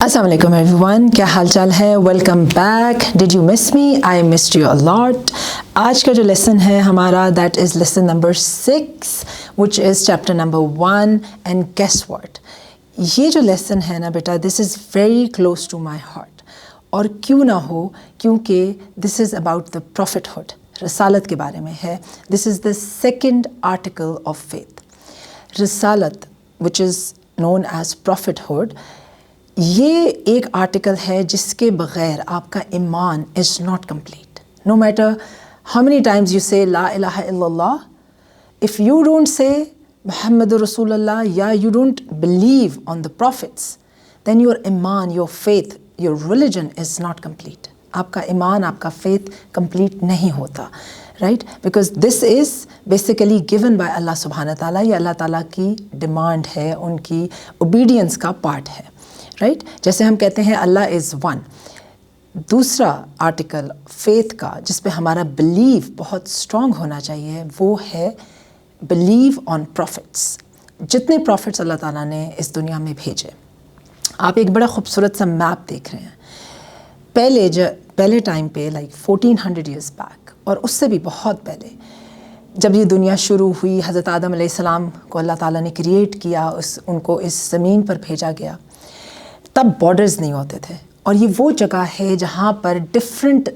Assalamu alaikum everyone, क्या हाल चाल है? Welcome back. Did you miss me? I missed you a lot. आज का जो लेसन है हमारा that is lesson number 6 which is chapter number 1 and guess what. ये जो लेसन है ना बेटा, this is very close to my heart. और क्यों ना हो, क्योंकि this is about the prophethood, रसालत के बारे में है. This is the second article of faith. रसालत which is known as prophethood, ये एक आर्टिकल है जिसके बग़ैर आपका ईमान is not complete. No matter how many times you say ला इलाहा इल्लल्लाह, इफ़ यू डोंट से मुहम्मद रसूलुल्लाह या you don't believe on the prophets, then your ईमान, your faith, your religion is not complete. आपका ईमान, आपका फेथ कंप्लीट नहीं होता, right? Because this is basically given by Allah सुब्हानहू व तआला. ये अल्लाह ताला की डिमांड है, उनकी ओबीडियंस का पार्ट है, राइट? जैसे हम कहते हैं अल्लाह इज़ वन. दूसरा आर्टिकल फेथ का जिस पे हमारा बिलीव बहुत स्ट्रॉन्ग होना चाहिए वो है बिलीव ऑन प्रॉफिट्स. जितने प्रॉफिट्स अल्लाह ताला ने इस दुनिया में भेजे, आप एक बड़ा खूबसूरत सा मैप देख रहे हैं. पहले टाइम पे लाइक 1400 ईयर्स बैक और उससे भी बहुत पहले जब ये दुनिया शुरू हुई, हज़रत आदम अलैहिस्सलाम को अल्लाह ताला ने क्रिएट किया, उनको इस ज़मीन पर भेजा गया, तब बॉर्डर्स नहीं होते थे. और ये वो जगह है जहाँ पर डिफरेंट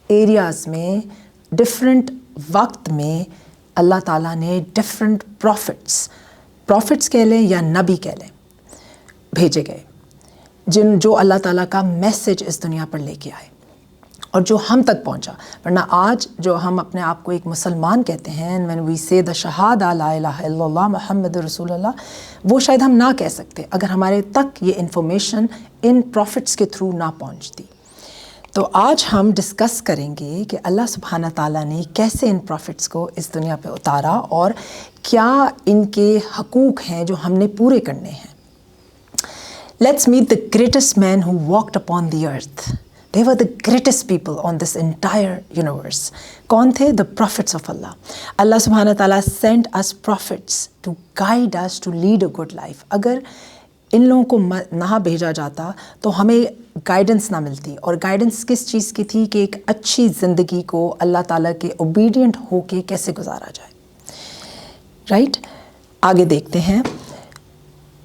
एरियाज़ में डिफरेंट वक्त में अल्लाह ताला ने डिफरेंट प्रॉफिट्स कह लें या नबी कह लें, भेजे गए, जो अल्लाह ताला का मैसेज इस दुनिया पर लेके आए और जो हम तक पहुंचा. वरना आज जो हम अपने आप को एक मुसलमान कहते हैं, व्हेन वी से द शहादा ला इलाहा इल्लल्लाह मुहम्मद रसूलुल्लाह, वो शायद हम ना कह सकते अगर हमारे तक ये इन्फॉर्मेशन इन प्रॉफिट्स के थ्रू ना पहुंचती. तो आज हम डिस्कस करेंगे कि अल्लाह सुब्हानहू तआला ने कैसे इन प्रॉफिट्स को इस दुनिया पे उतारा और क्या इनके हकूक़ हैं जो हमने पूरे करने हैं. Let's meet the greatest man who walked upon the earth. They were the greatest people on this entire universe. कौन थे? The prophets of Allah. Allah subhanahu wa ta'ala sent us prophets to guide us to lead a good life. अगर इन लोगों को ना भेजा जाता तो हमें गाइडेंस ना मिलती. और गाइडेंस किस चीज़ की थी? कि एक अच्छी ज़िंदगी को अल्लाह ताला के ओबीडियंट होके कैसे गुजारा जाए, राइट? आगे देखते हैं.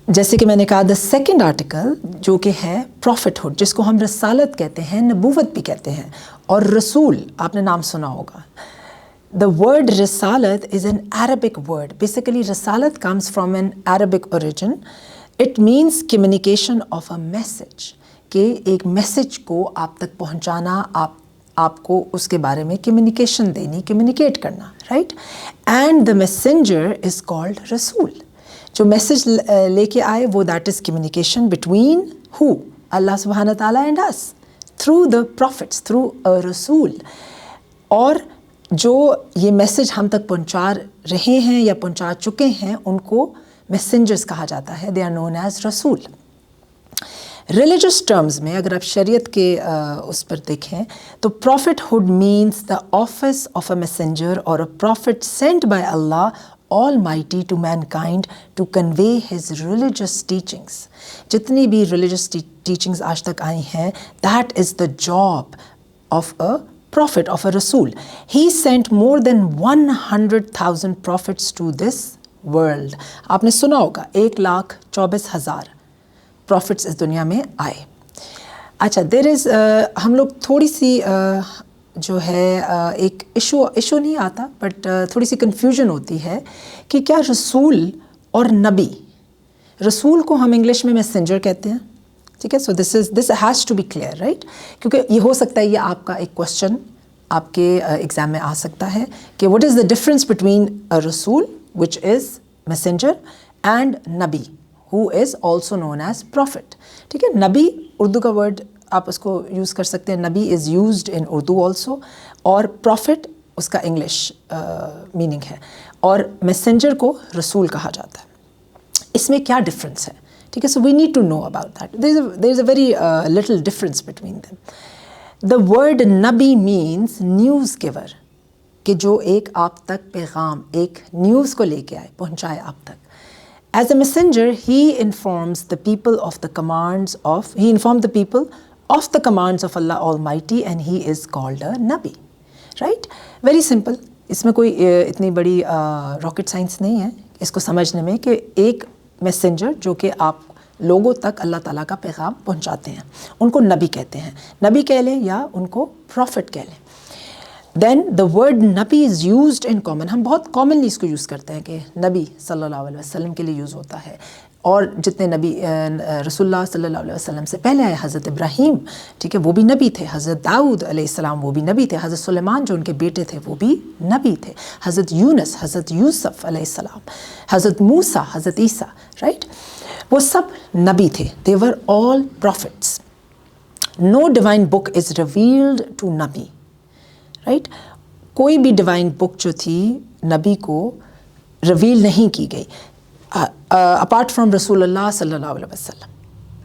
जैसे कि मैंने कहा, द सेकेंड आर्टिकल जो कि है प्रॉफिटहुड, जिसको हम रसालत कहते हैं, नबूवत भी कहते हैं, और रसूल आपने नाम सुना होगा. द वर्ड रसालत is an Arabic word. Basically रसालत comes from an Arabic origin. It means communication of a message, कि एक मैसेज को आप तक पहुंचाना, आपको उसके बारे में कम्युनिकेशन देनी, कम्युनिकेट करना, right? And the messenger is called रसूल. जो मैसेज लेके आए वो that is communication between who? Allah सुब्हानहू तआला and us through the prophets, through a रसूल. और जो ये मैसेज हम तक पहुंचा रहे हैं या पहुंचा चुके हैं उनको मैसेंजर्स कहा जाता है. दे आर नोन एज रसूल. रिलीजियस टर्म्स में अगर आप शरीयत के उस पर देखें तो prophethood means the office of a messenger और a prophet sent by Allah Almighty to mankind to convey his religious teachings. जितनी भी religious teachings आज तक आई हैं, that is the job of a prophet, of a rasul. He sent more than 100,000 prophets to this world. आपने सुना होगा 1,24,000 prophets इस दुनिया में आए. अच्छा, there is हम लोग थोड़ी सी जो है एक इशू नहीं आता, बट थोड़ी सी कन्फ्यूजन होती है कि क्या रसूल और नबी, रसूल को हम इंग्लिश में मैसेंजर कहते हैं, ठीक है? So this has to be clear, right? क्योंकि ये हो सकता है ये आपका एक क्वेश्चन आपके एग्ज़ाम में आ सकता है कि what is the difference between a रसूल विच इज़ मैसेंजर एंड नबी who is also known as prophet. ठीक है? नबी उर्दू का वर्ड आप उसको यूज़ कर सकते हैं. नबी is used in Urdu also, और प्रॉफिट उसका इंग्लिश मीनिंग है, और मैसेंजर को रसूल कहा जाता है. इसमें क्या डिफरेंस है? ठीक है? So we need to know about that. There is a very little difference between them. The word नबी मीन्स न्यूज़ गिवर, कि जो एक आप तक पैगाम, एक न्यूज़ को लेके आए, पहुँचाए आप तक. As a messenger, he informed the people of the commands of Allah Almighty, and he is called a Nabi. Right? Very simple. इसमें कोई इतनी बड़ी रॉकेट साइंस नहीं है इसको समझने में कि एक मैसेंजर जो कि आप लोगों तक अल्लाह ताला का पैगाम पहुंचाते हैं उनको नबी कहते हैं. नबी कह लें या उनको प्रॉफिट कह लें. Then the word Nabi is used in common. हम बहुत कॉमनली इसको यूज़ करते हैं कि नबी सल्लल्लाहु अलैहि वसल्लम के लिए यूज़ होता है. और जितने नबी रसूलुल्लाह सल्लल्लाहु अलैहि वसल्लम से पहले आए, हज़रत इब्राहीम, ठीक है, वो भी नबी थे. हज़रत दाऊद अलैहिस्सलाम वो भी नबी थे. हज़रत सुलेमान जो उनके बेटे थे वो भी नबी थे. हज़रत यूनुस, हज़रत यूसुफ अलैहिस्सलाम, हज़रत मूसा, हज़रत ईसा, राइट, वो सब नबी थे. They were all prophets. No divine book is revealed to नबी. राइट, कोई भी डिवाइन बुक जो थी नबी को रिवील नहीं की गई अपार्ट फ्रॉम रसूलुल्लाह सल्लल्लाहु अलैहि वसल्लम.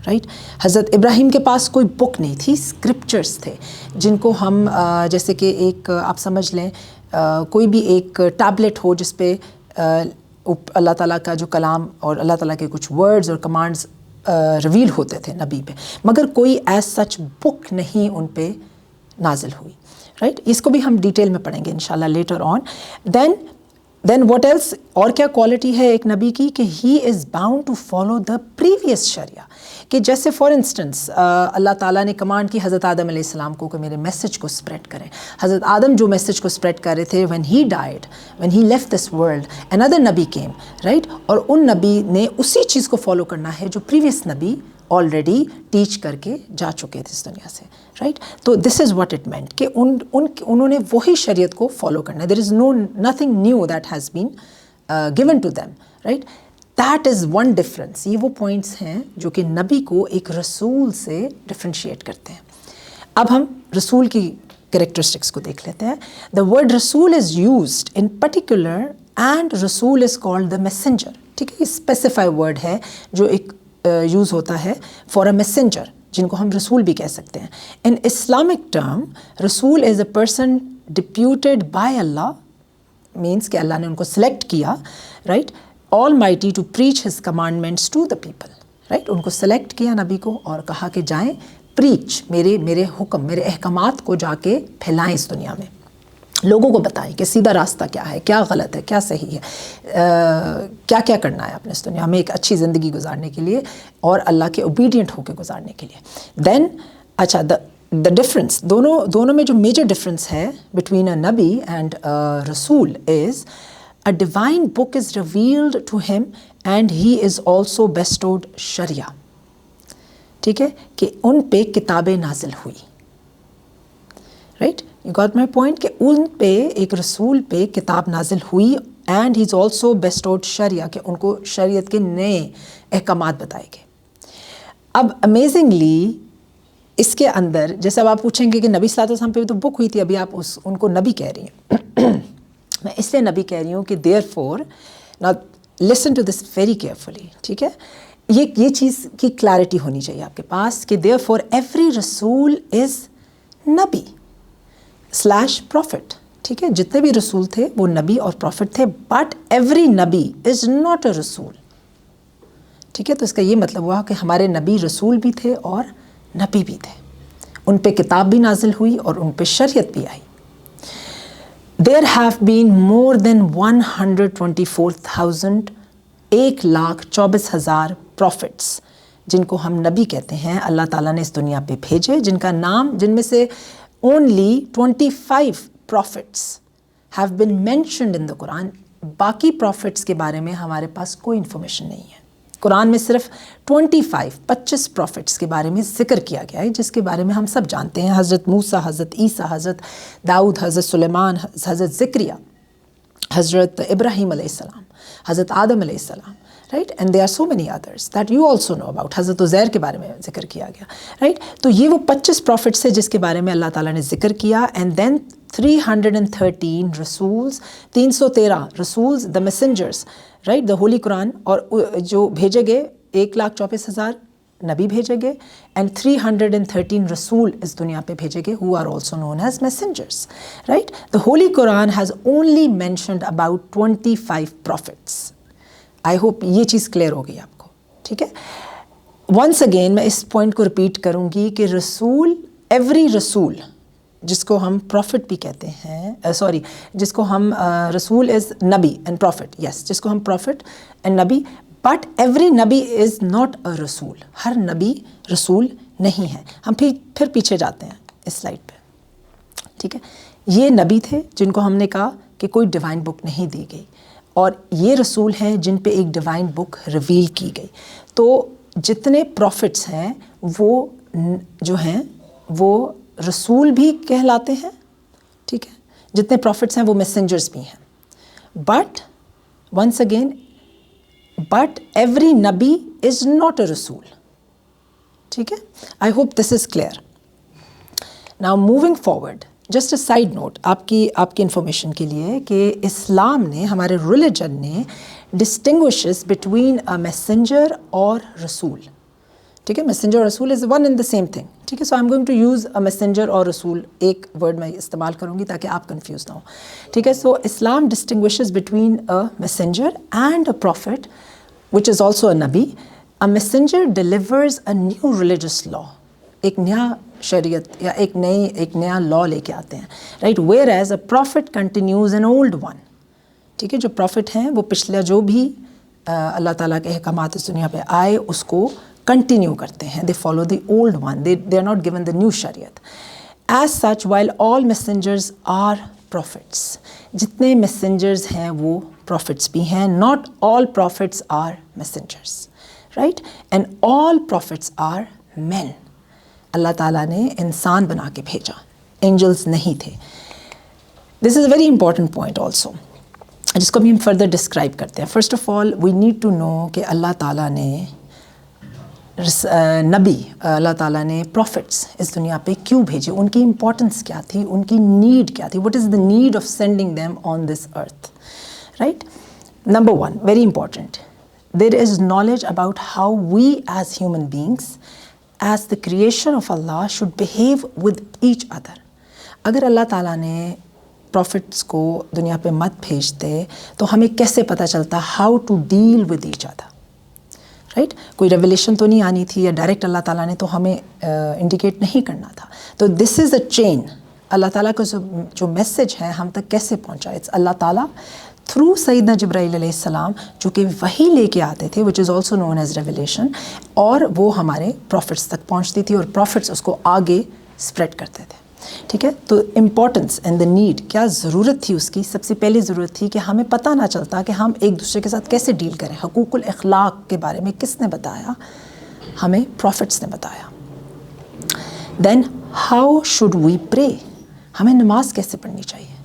राइट, हज़रत इब्राहीम के पास कोई बुक नहीं थी, स्क्रिप्चर्स थे जिनको हम जैसे कि एक आप समझ लें कोई भी एक टैबलेट हो जिस पे अल्लाह ताला का जो कलाम और अल्लाह ताला के कुछ वर्ड्स और कमांड्स रिवील होते थे नबी पे, मगर कोई एज सच बुक नहीं उन पे नाजिल हुई. राइट, इसको भी हम डिटेल में पढ़ेंगे इंशाल्लाह later on. Then what else, और क्या क्वालिटी है एक नबी की कि he is bound to follow the previous शरिया. कि जैसे फॉर इंस्टेंस अल्लाह ताला ने कमांड की हज़रत आदम अलैहिस्सलाम को कि मेरे मैसेज को स्प्रेड करें. हज़रत आदम जो मैसेज को स्प्रेड कर रहे थे, when he died, when he left this world, another Nabi came. Right, और उन नबी ने उसी चीज़ को फॉलो करना है जो प्रीवियस नबी ऑलरेडी टीच करके जा चुके थे इस दुनिया से. राइट, तो this is what it meant कि उन्होंने वही शरीयत को फॉलो करना है. There is nothing new that has been given to them. Right, that is one difference. ये वो पॉइंट्स हैं जो कि नबी को एक रसूल से डिफ्रेंशिएट करते हैं. अब हम रसूल की कैरेक्टरिस्टिक्स को देख लेते हैं. द वर्ड रसूल is used in particular and रसूल इज़ कॉल्ड द मैसेंजर. ठीक है, ये स्पेसिफाई वर्ड है जो एक यूज़ होता है फॉर अ मैसेंजर, जिनको हम रसूल भी कह सकते हैं. इन इस्लामिक टर्म रसूल is a person deputed by अल्लाह, मीन्स कि अल्लाह ने उनको सेलेक्ट किया, right, almighty to preach his commandments to the people. Right, उनको सेलेक्ट किया नबी को और कहा कि जाएं प्रीच, मेरे हुक्म, मेरे अहकामात को जाके फैलाएं इस दुनिया में, लोगों को बताएं कि सीधा रास्ता क्या है, क्या गलत है, क्या सही है, क्या क्या करना है अपने इस दुनिया में एक अच्छी ज़िंदगी गुजारने के लिए और अल्लाह के ओबीडियंट होकर गुजारने के लिए. देन अच्छा, द डिफरेंस, दोनों में जो मेजर डिफरेंस है बिटवीन अ नबी एंड रसूल is a divine book is revealed to him and he is also bestowed शरिया. ठीक है, कि उन पे किताबें नाजिल हुई. Right, you got my point कि उन पे एक रसूल पे किताब नाजिल हुई and he is also bestowed शरिया, कि उनको शरीयत के नए अहकामात बताए गए. अब अमेजिंगली इसके अंदर जैसे अब आप पूछेंगे कि नबी सल्लल्लाहु अलैहि वसल्लम पे भी तो बुक हुई थी, अभी आप उनको नबी कह रही हैं. मैं इसलिए नबी कह रही हूँ कि therefore now listen to this very carefully. ठीक है, ये चीज़ की क्लैरिटी होनी चाहिए आपके पास कि देयरफॉर एवरी रसूल इज़ नबी स्लैश प्रॉफिट. ठीक है, जितने भी रसूल थे वो नबी और प्रॉफिट थे, बट एवरी नबी इज़ नॉट अ रसूल. ठीक है, तो इसका ये मतलब हुआ कि हमारे नबी रसूल भी थे और नबी भी थे. उन पे किताब भी नाजिल हुई और उन पे शरीयत भी आई. There have been more than 124,000, 1,24,000 prophets जिनको हम नबी कहते हैं अल्लाह ताला ने इस दुनिया पे भेजे, जिनमें से only 25 prophets have been mentioned in the Quran. बाकी prophets के बारे में हमारे पास कोई information नहीं है. कुरान में सिर्फ 25 prophets के बारे में जिक्र किया गया है, जिसके बारे में हम सब जानते हैं. हज़रत मूसा, हज़रत ईसा, हज़रत दाऊद, हज़रत सुलेमान, हज़रत ज़िक्रिया, हज़रत इब्राहीम अलैहिस्सलाम, हज़रत आदम अलैहिस्सलाम. Right, and there are so many others that you also know about. हज़रत उज़ैर के बारे में जिक्र किया गया. राइट, तो ये वो 25 प्रॉफिट्स है जिसके बारे में अल्लाह ताला ने जिक्र किया. एंड देन 313 रसूल्स, 313 रसूल्स, the messengers, right, the holy Quran, और जो भेजे गए 1,24,000 नबी भेजे गए एंड 313 रसूल इस दुनिया पे भेजे गए who are also known as messengers. Right, the holy Quran has only mentioned about 25 prophets. I hope ये चीज़ क्लियर हो गई आपको, ठीक है. वंस अगेन मैं इस पॉइंट को रिपीट करूँगी कि रसूल, एवरी रसूल जिसको हम प्रॉफिट भी कहते हैं, जिसको हम रसूल is Nabi and profit, yes, जिसको हम profit and Nabi, but every नबी इज़ नॉट अ रसूल. हर नबी रसूल नहीं है. हम फिर पीछे जाते हैं इस स्लाइड पे, ठीक है. ये नबी थे जिनको हमने कहा कि कोई डिवाइन बुक नहीं दी गई, और ये रसूल हैं जिन पे एक डिवाइन बुक रिवील की गई. तो जितने प्रॉफिट्स हैं वो जो हैं वो रसूल भी कहलाते हैं, ठीक है. जितने प्रॉफिट्स हैं वो मैसेंजर्स भी हैं. But once again, but every नबी इज़ नॉट अ रसूल, ठीक है. I hope this is clear. Now moving forward, just a side note आपकी इन्फॉर्मेशन के लिए कि इस्लाम ने, हमारे रिलीजन ने डिस्टिंग्विशेस बिटवीन अ मैसेंजर और रसूल, ठीक है. मैसेंजर और रसूल is one and the same thing, ठीक है. So I am going to use a messenger और रसूल, एक वर्ड मैं इस्तेमाल करूँगी ताकि आप कंफ्यूज ना हो, ठीक है. So Islam distinguishes between a messenger and a prophet which is also a नबी. A messenger delivers a new religious law, एक नया शरीयत या एक नया लॉ लेके आते हैं, right. Where as a prophet continues an old one, ठीक है. जो प्रॉफिट हैं वो पिछला जो भी अल्लाह ताला के अहकामात इस दुनिया पे आए उसको कंटिन्यू करते हैं. They follow the old one, they are not given the new शरीयत. As such while all messengers are prophets, जितने मैसेंजर्स हैं वो प्रॉफिट्स भी हैं. Not all prophets are messengers, right. And all prophets are man. अल्लाह ताला ने इंसान बना के भेजा, एंजल्स नहीं थे. This is a very important point also, जिसको भी हम फर्दर डिस्क्राइब करते हैं. First of all we need to no कि अल्लाह ताला ने नबी, अल्लाह ताला ने प्रॉफिट्स इस दुनिया पे क्यों भेजे, उनकी इंपॉर्टेंस क्या थी, उनकी नीड क्या थी, what is the need of sending them on this earth, right. Number one, very important, there is knowledge about how we as human beings as the creation of अल्लाह should behave with each other. अगर अल्लाह ताला ने profits को दुनिया पे मत भेजते तो हमें कैसे पता चलता how to deal with each other, right. कोई रेवलेशन तो नहीं आनी थी, या डायरेक्ट अल्लाह ताला ने तो हमें इंडिकेट नहीं करना था. तो दिस इज़ अ चेन. अल्लाह ताला का जो मैसेज है हम तक कैसे पहुंचा, इट्स अल्लाह ताला थ्रू सैयदना जिब्राइल अलैहिस्सलाम, जो कि वही लेके आते थे, which is also known as revelation, और वो हमारे प्रॉफिट्स तक पहुंचती थी और प्रॉफिट्स उसको आगे स्प्रेड करते थे, ठीक है. तो इम्पॉर्टेंस एंड द नीड, क्या ज़रूरत थी उसकी, सबसे पहली ज़रूरत थी कि हमें पता ना चलता कि हम एक दूसरे के साथ कैसे डील करें. हुकूकुल अखलाक के बारे में किसने बताया, हमें प्रॉफिट्स ने बताया. Then how should we pray, हमें नमाज कैसे पढ़नी चाहिए,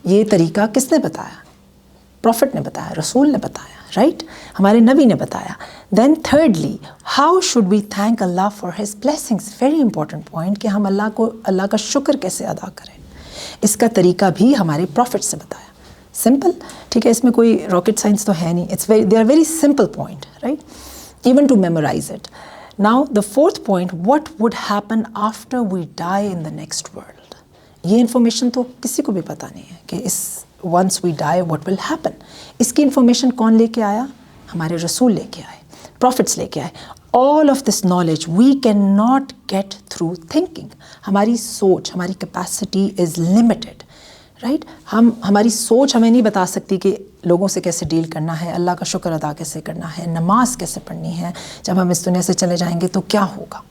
ये तरीका किसने बताया, प्रॉफिट ने बताया, रसूल ने बताया, राइट. हमारे नबी ने बताया. Then thirdly, how should we thank अल्लाह for his blessings, very important point, कि हम अल्लाह का शुक्र कैसे अदा करें, इसका तरीका भी हमारे प्रॉफिट से बताया. सिंपल, ठीक है, इसमें कोई रॉकेट साइंस तो है नहीं. They are very simple point, right, even to memorize it. Now the fourth point, what would happen after we die in the next world. ये इन्फॉर्मेशन तो किसी को भी पता नहीं है कि इस once we die what will happen. इसकी इन्फॉर्मेशन कौन लेके आया, हमारे रसूल लेके आए, प्रॉफिट्स लेके आए. All of this knowledge we can not get through thinking. हमारी सोच, हमारी कैपेसिटी इज़ लिमिटेड, राइट. हमारी सोच हमें नहीं बता सकती कि लोगों से कैसे डील करना है, अल्लाह का शुक्र अदा कैसे करना है, नमाज कैसे पढ़नी है, जब हम इस दुनिया से चले जाएंगे तो क्या होगा.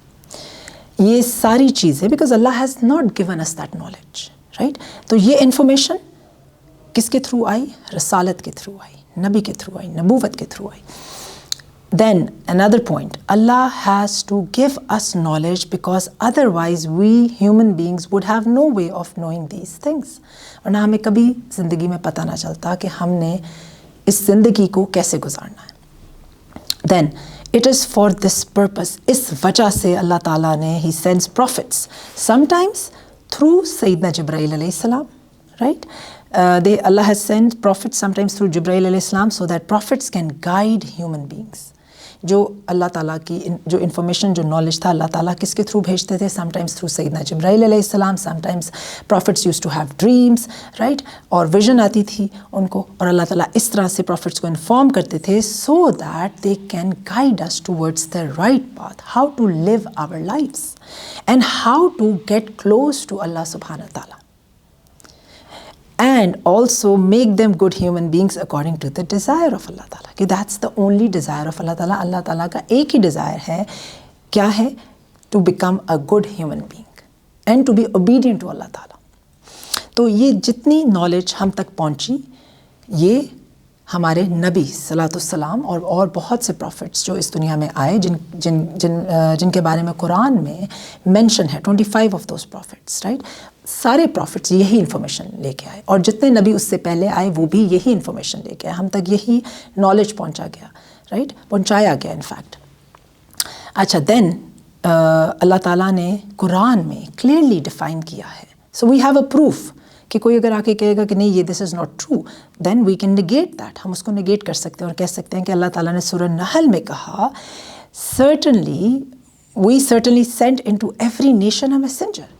ये सारी चीज़ें, because Allah has not given us that knowledge, right. तो ये इन्फॉर्मेशन किसके थ्रू आई, रसालत के थ्रू आई, नबी के थ्रू आई, नबूवत के through I. Then another point, Allah has to give us knowledge because otherwise we human beings would have no way of knowing these things. वरना हमें कभी ज़िंदगी में पता ना चलता कि हमने इस ज़िंदगी को कैसे गुजारना है. Then it is for this purpose, इस वजह से अल्लाह ताला ने He sends prophets, sometimes through Sayyidina Jibreel alayhi salam, right. Allah has sent prophets sometimes through Jibreel alayhi salam so that prophets can guide human beings. جو اللہ تعالیٰ کی جو information جو نالج تھا اللہ تعالیٰ کس کے تھرو بھیجتے تھے؟ سم ٹائمز تھرو سیدنا جبرائیل علیہ السلام، sometimes prophets use to have dreams, right, اور ویژن آتی تھی ان کو، اور اللہ تعالیٰ اس طرح سے پروفٹس کو انفارم کرتے تھے so that they can guide us towards the right path, how to live our lives and how to get close to Allah سبحانہ تعالیٰ. And also make them good human beings according to the desire of Allah Ta'ala. کہ that's the only desire of Allah Ta'ala. اللہ تعالیٰ کا ایک ہی desire ہے، کیا ہے؟ To become a good human being and to be obedient to Allah Ta'ala. تو یہ جتنی نالج ہم تک پہنچی، یہ ہمارے نبی صلی اللہ علیہ وسلم اور بہت سے پروفٹس جو اس دنیا میں آئے جن کے بارے میں قرآن میں مینشن ہے، 25 آف دوز پروفٹس، رائٹ، سارے پروفٹس یہی انفارمیشن لے کے آئے، اور جتنے نبی اس سے پہلے آئے وہ بھی یہی انفارمیشن لے کے آئے، ہم تک یہی نالج پہنچا گیا، رائٹ، پہنچایا گیا انفیکٹ. اچھا، دین اللہ تعالیٰ نے قرآن میں کلیئرلی ڈیفائن کیا ہے. سو وی ہیو اے پروف کہ کوئی اگر آ کے کہے گا کہ نہیں یہ this is not true, then we can negate that, ہم اس کو نگیٹ کر سکتے ہیں اور کہہ سکتے ہیں کہ اللہ تعالیٰ نے سورہ نحل میں کہا we certainly sent into every nation a messenger.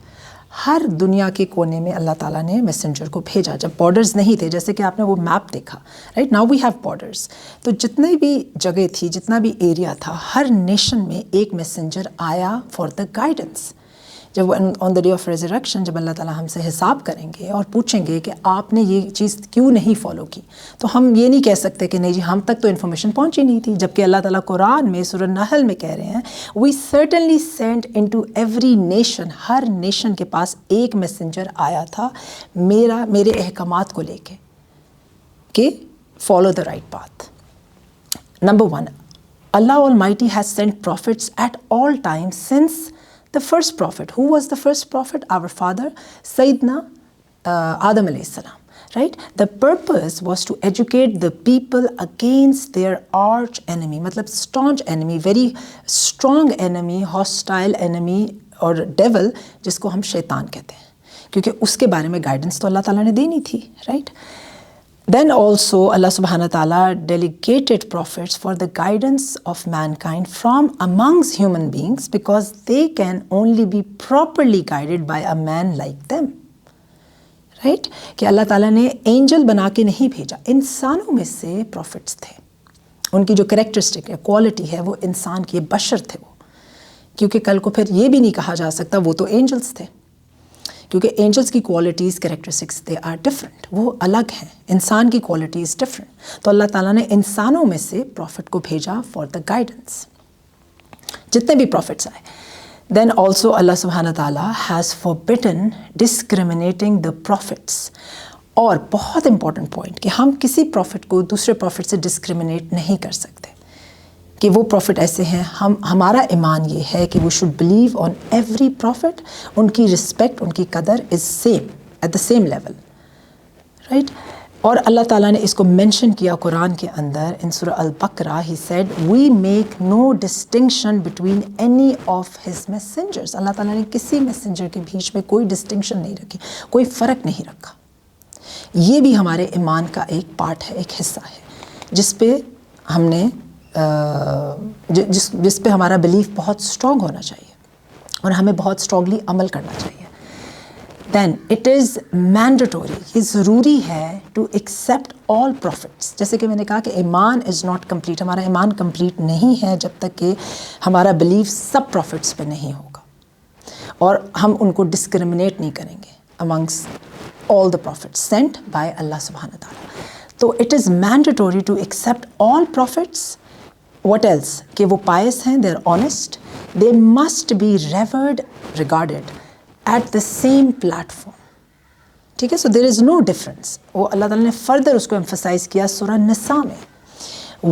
ہر دنیا کے کونے میں اللہ تعالیٰ نے میسنجر کو بھیجا. جب بارڈرز نہیں تھے، جیسے کہ آپ نے وہ میپ دیکھا، right, now we have borders, تو جتنی بھی جگہ تھی، جتنا بھی ایریا تھا، ہر نیشن میں ایک میسنجر آیا فار دا گائیڈنس. جب آن دا ڈے آف ریزریکشن جب اللہ تعالیٰ ہم سے حساب کریں گے اور پوچھیں گے کہ آپ نے یہ چیز کیوں نہیں فالو کی، تو ہم یہ نہیں کہہ سکتے کہ نہیں جی ہم تک تو انفارمیشن پہنچی نہیں تھی، جبکہ اللہ تعالیٰ قرآن میں سورہ نحل میں کہہ رہے ہیں we certainly sent into every nation, ہر نیشن کے پاس ایک میسنجر آیا تھا میرے احکامات کو لے کے کہ follow the right path. Number 1، Allah Almighty has sent prophets at all times since the first prophet. Who was the first prophet? Our father, Sayyidina Adam alayhi salam. Right? The purpose was to educate the people against their arch enemy. مطلب staunch enemy, very strong enemy, hostile enemy اور devil، جس کو ہم شیطان کہتے ہیں، کیونکہ اس کے بارے میں گائیڈنس تو اللہ تعالیٰ نے دینی تھی، right. Then also Allah subhanahu wa ta'ala delegated prophets for the guidance of mankind from amongst human beings because they can only be properly guided by a man like them. Right? کہ اللہ تعالیٰ نے Angel بنا کے نہیں بھیجا، انسانوں میں سے پروفٹس تھے، ان کی جو کریکٹرسٹک ہے، کوالٹی ہے، وہ انسان کی بشر تھے وہ، کیونکہ کل کو پھر یہ بھی نہیں کہا جا سکتا وہ تو اینجلس تھے، کیونکہ اینجلس کی qualities characteristics they are different, وہ الگ ہیں، انسان کی کوالٹیز ڈفرینٹ. تو اللہ تعالیٰ نے انسانوں میں سے پروفٹ کو بھیجا فار دا گائیڈنس، جتنے بھی پروفٹس آئے. دین آلسو اللہ سبحانہ تعالیٰ ہیز فوربڈن ڈسکریمنیٹنگ دا پروفٹس. اور بہت امپورٹنٹ پوائنٹ کہ ہم کسی پروفٹ کو دوسرے پروفٹ سے ڈسکریمنیٹ نہیں کر سکتے کہ وہ پروفٹ ایسے ہیں. ہمارا ایمان یہ ہے کہ we should believe on every prophet, ان کی رسپیکٹ، ان کی قدر is same at the same level, right. اور اللہ تعالیٰ نے اس کو مینشن کیا قرآن کے اندر ان سورہ البقرہ، he said we make no distinction between any of his messengers. اللہ تعالیٰ نے کسی میسنجر کے بیچ میں کوئی ڈسٹنکشن نہیں رکھی، کوئی فرق نہیں رکھا. یہ بھی ہمارے ایمان کا ایک پارٹ ہے، ایک حصہ ہے، جس پہ ہم نے جس پہ ہمارا بلیف بہت اسٹرانگ ہونا چاہیے اور ہمیں بہت اسٹرانگلی عمل کرنا چاہیے. دین اٹ از مینڈیٹوری، یہ ضروری ہے ٹو ایکسیپٹ آل پروفٹس. جیسے کہ میں نے کہا کہ ایمان از ناٹ کمپلیٹ، ہمارا ایمان کمپلیٹ نہیں ہے جب تک کہ ہمارا بلیف سب پروفٹس پہ نہیں ہوگا اور ہم ان کو ڈسکریمنیٹ نہیں کریں گے amongst all the prophets sent by اللہ سبحانہ تعالیٰ. تو it is mandatory to accept all prophets. What else? کہ وہ پائس ہیں، they are honest, they must be regarded at the same platform. ٹھیک ہے، so there is no difference. وہ اللہ تعالیٰ نے فردر اس کو emphasize کیا سورہ نساء میں.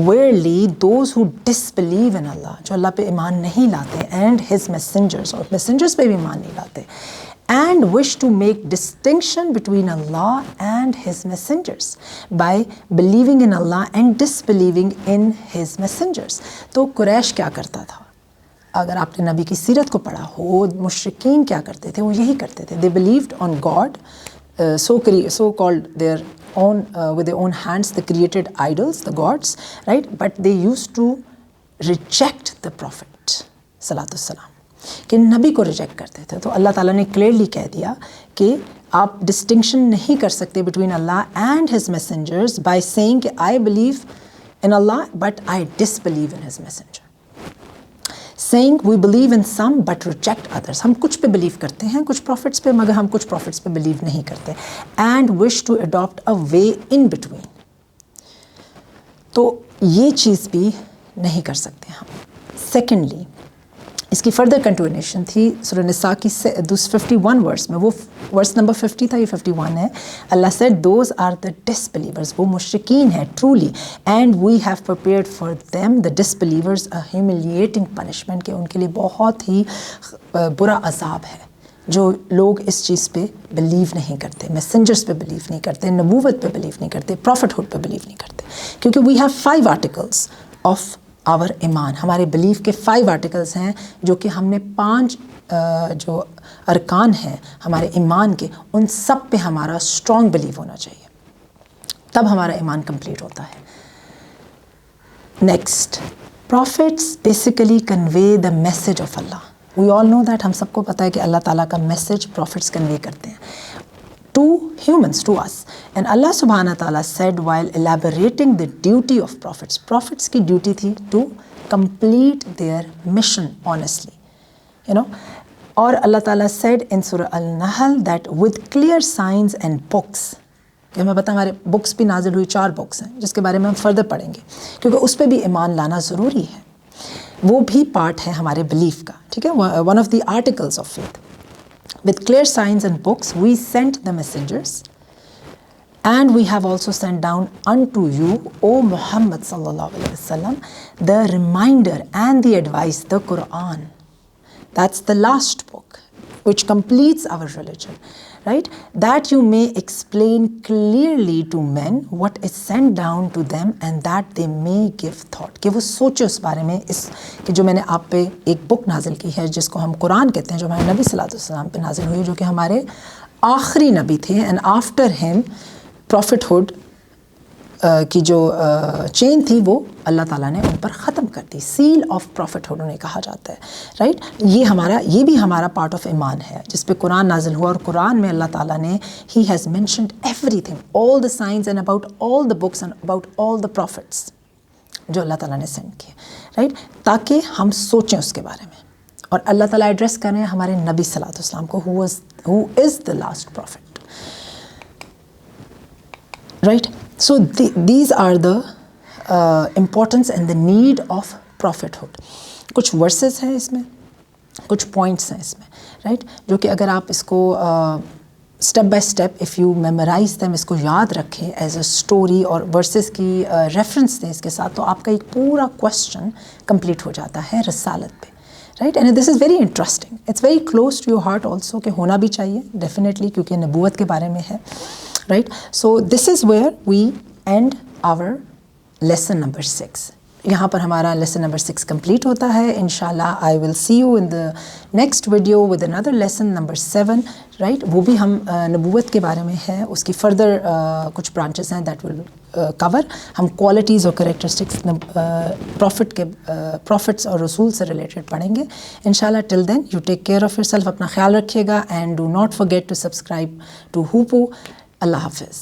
Verily those who disbelieve in Allah، جو اللہ پہ ایمان نہیں لاتے، and his messengers، اور messengers پہ بھی ایمان نہیں لاتے، and wish to make distinction between Allah and his messengers by believing in Allah and disbelieving in his messengers. تو قریش کیا کرتا تھا؟ اگر آپ نے نبی کی سیرت کو پڑھا ہو، مشرکین کیا کرتے تھے؟ وہ یہی کرتے تھے. They believed on God, so called their own with their own hands they created idols, the gods, right? But they used to reject the Prophet सलातुस्सलाम, कि नबी को रिजेक्ट करते थे। तो अल्लाह ताला ने क्लियरली कह दिया कि आप डिस्टिंक्शन नहीं कर सकते between Allah and his messengers by saying कि I believe in Allah but I disbelieve in his messenger, saying we believe in some but reject others, हम कुछ पे बिलीव करते हैं कुछ प्रॉफिट्स पे, मगर हम कुछ प्रॉफिट्स पे बिलीव नहीं करते, and wish to adopt a way in between। तो ये चीज़ भी नहीं कर सकते हम। सेकेंडली इसकी फर्दर कंटिन्यूएशन थी सूरह निसा की 51 वर्स में, वो वर्स नंबर 50 था, ये 51 है। Allah said those are the disbelievers, वो मुश्रिकीन है truly, and we have prepared for them the disbelievers a humiliating punishment, के उनके लिए बहुत ही बुरा अजाब है जो लोग इस चीज़ पे बिलीव नहीं करते, मैसेंजर्स पे बिलीव नहीं करते, नबूवत पे बिलीव नहीं करते, प्रॉफिटहुड पे बिलीव नहीं करते। क्योंकि we have 5 articles of our ईमान, हमारे बिलीव के 5 आर्टिकल्स हैं, जो कि हमने 5 जो अरकान हैं हमारे ईमान के, उन सब पे हमारा स्ट्रॉन्ग बिलीव होना चाहिए, तब हमारा ईमान कंप्लीट होता है। Next, prophets basically convey the message of अल्लाह। वी ऑल नो दैट, हम सबको पता है कि अल्लाह ताला का मैसेज प्रॉफिट्स कन्वे करते हैं to humans, to us. And Allah subhanahu wa ta'ala said while elaborating the duty of prophets, prophets की duty थी to complete their mission honestly, you know. और Allah ta'ala said in Surah Al-Nahl that with clear signs and books, कि हमें पता हमारे books भी नाजिल हुई, 4 बुक्स हैं जिसके बारे में हम फर्दर पढ़ेंगे, क्योंकि उस पर भी ईमान लाना ज़रूरी है, वो भी पार्ट है हमारे बिलीफ का, ठीक है, one of the articles of faith. With clear signs and books, we sent the messengers, and we have also sent down unto you, O Muhammad sallallahu alaihi wasallam, the reminder and the advice, the Quran. That's the last book, which completes our religion, right? That you may explain clearly to men what is sent down to them, and that they may give thought. कि वो सोचे उस बारे में, इस कि जो मैंने आप पे एक बुक नाजिल की है जिसको हम कुरान कहते हैं, जो हमारे नबी सल्लल्लाहु अलैहि वसल्लम पे नाजिल हुई, जो कि हमारे आखिरी नबी थे, एंड आफ्टर हिम प्रॉफिटहुड की जो चेन थी वो अल्लाह ताला ने उन पर ख़त्म कर दी, सील ऑफ प्रॉफिटहुड उन्हें कहा जाता है, राइट। ये भी हमारा पार्ट ऑफ ईमान है जिस पे कुरान नाजिल हुआ, और कुरान में अल्लाह ताला ने he has mentioned everything, all the science and about all the books and about all the profits जो अल्लाह ताला ने सेंड किए, राइट, ताकि हम सोचें उसके बारे में। और अल्लाह ताला एड्रेस कर रहे हैं हमारे नबी सल्लल्लाहु अलैहि वसल्लम को, who is the last profit, right? So these are the importance and the need of prophethood. कुछ verses हैं इसमें, कुछ points हैं इसमें, right? जो कि अगर आप इसको step by step if you memorize them, इसको याद रखें as a story और verses की reference दें इसके साथ, तो आपका एक पूरा question complete हो जाता है रसालत पे, right? And this is very interesting. It's very close to your heart also, कि होना भी चाहिए definitely, क्योंकि नबूवत के बारे में है, right? So this is where we end our lesson number 6. यहाँ पर हमारा lesson number 6 complete होता है। इंशाल्लाह I will see you in the next video with another lesson number 7, right? वो भी हम नबूवत के बारे में है, उसकी further कुछ branches हैं that will cover। हम qualities और characteristics prophets और रसूल से related पढ़ेंगे इंशाल्लाह। Till then you take care of yourself, अपना ख्याल रखिएगा, and do not forget to subscribe to Hoopoe. Allah Hafiz.